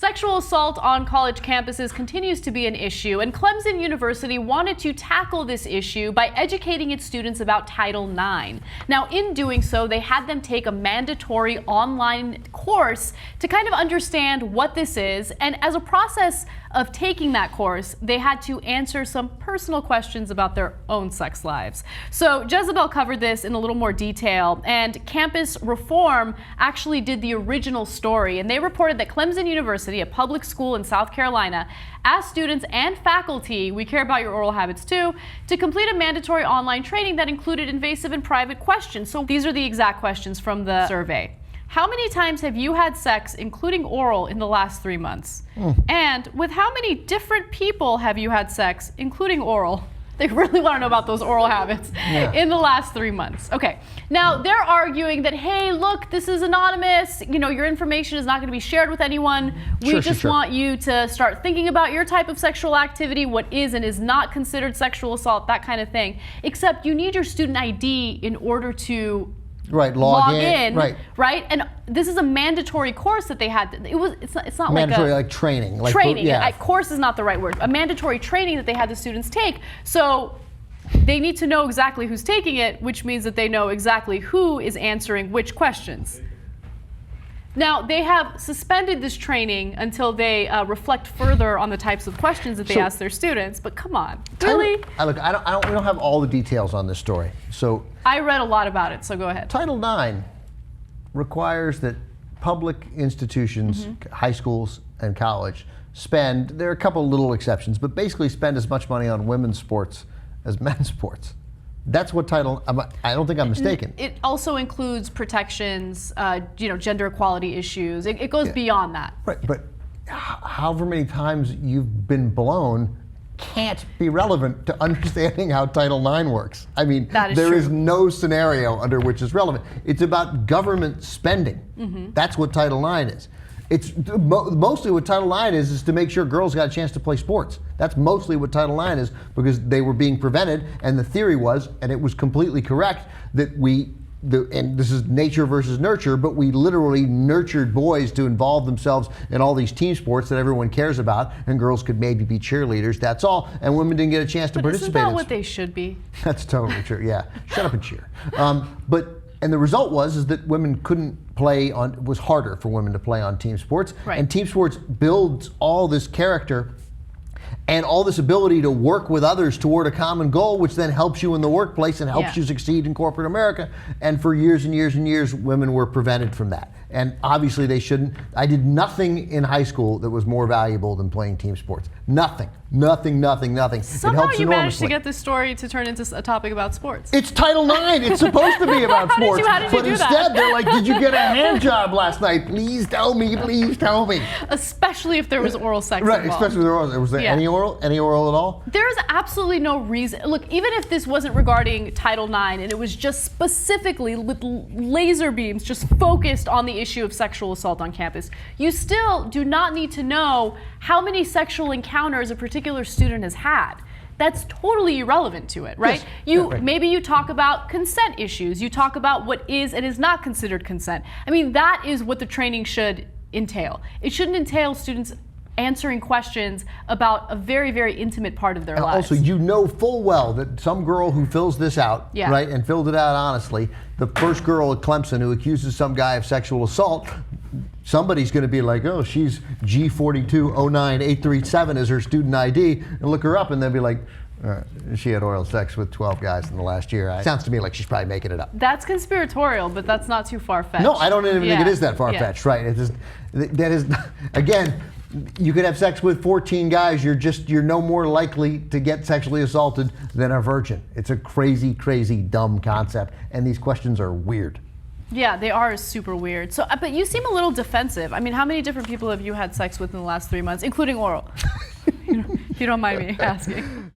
Sexual assault on college campuses continues to be an issue, and Clemson University wanted to tackle this issue by educating its students about Title IX. Now, in doing so, they had them take a mandatory online course to kind of understand what this is, and as a process of taking that course, they had to answer some personal questions about their own sex lives. So Jezebel covered this in a little more detail, and Campus Reform actually did the original story, and they reported that Clemson University, a public school in South Carolina, asked students and faculty, we care about your oral habits too, to complete a mandatory online training that included invasive and private questions. So these are the exact questions from the survey. How many times have you had sex, including oral, in the last 3 months? And with how many different people have you had sex, including oral? They really want to know about those oral habits in the last 3 months. Okay, now they're arguing that, hey, look, this is anonymous. You know, your information is not going to be shared with anyone. We just want you to start thinking about your type of sexual activity, what is and is not considered sexual assault, that kind of thing. Except you need your student ID in order to log in, right? And this is a mandatory course that they had. It's not mandatory, like training. Training. Course is not the right word. A mandatory training that they had the students take. So they need to know exactly who's taking it, which means that they know exactly who is answering which questions. Now, they have suspended this training until they reflect further on the types of questions that they ask their students. But come on, really? We don't have all the details on this story. So I read a lot about it, so go ahead. Title IX requires that public institutions, high schools and college, spend, there are a couple little exceptions, but basically spend as much money on women's sports as men's sports. That's what I don't think I'm mistaken. It also includes protections, gender equality issues. It goes beyond that. Right, but however many times you've been blown can't be relevant to understanding how Title IX works. I mean, there is no scenario under which it's relevant. It's about government spending. That's what Title IX is. It's mostly what Title IX is to make sure girls got a chance to play sports. That's mostly what Title IX is, because they were being prevented, and the theory was, and it was completely correct, that and this is nature versus nurture, but we literally nurtured boys to involve themselves in all these team sports that everyone cares about, and girls could maybe be cheerleaders, that's all, and women didn't get a chance to participate. Isn't that what they should be? That's totally true, yeah. Shut up and cheer. And the result was that women couldn't play on, it was harder for women to play on team sports. And team sports builds all this character and all this ability to work with others toward a common goal, which then helps you in the workplace and helps you succeed in corporate America. And for years and years and years, women were prevented from that. And obviously they shouldn't. I did nothing in high school that was more valuable than playing team sports. Nothing. Somehow you managed to get this story to turn into a topic about sports. It's Title IX. It's supposed to be about sports. How did you do that? But instead, they're like, did you get a hand job last night? Please tell me, please tell me. Especially if there was oral sex involved. Especially if there was. Was there any oral at all? There's absolutely no reason. Look, even if this wasn't regarding Title IX and it was just specifically with laser beams just focused on the issue of sexual assault on campus, you still do not need to know how many sexual encounters a particular student has had. That's totally irrelevant to it, right? Maybe you talk about consent issues. You talk about what is and is not considered consent. I mean, that is what the training should entail. It shouldn't entail students answering questions about a very, very intimate part of their lives. Also, you know full well that some girl who fills this out, and filled it out honestly, the first girl at Clemson who accuses some guy of sexual assault, somebody's going to be like, oh, she's G4209837 is her student ID, and look her up, and they'll be like, she had oral sex with 12 guys in the last year. Sounds to me like she's probably making it up. That's conspiratorial, but that's not too far-fetched. No, I don't even think it is that far-fetched, right? That is, again, you could have sex with 14 guys, you're no more likely to get sexually assaulted than a virgin. It's a crazy, crazy, dumb concept, and these questions are weird. Yeah, they are super weird. So, but you seem a little defensive. I mean, how many different people have you had sex with in the last 3 months, including oral? If you don't mind me asking.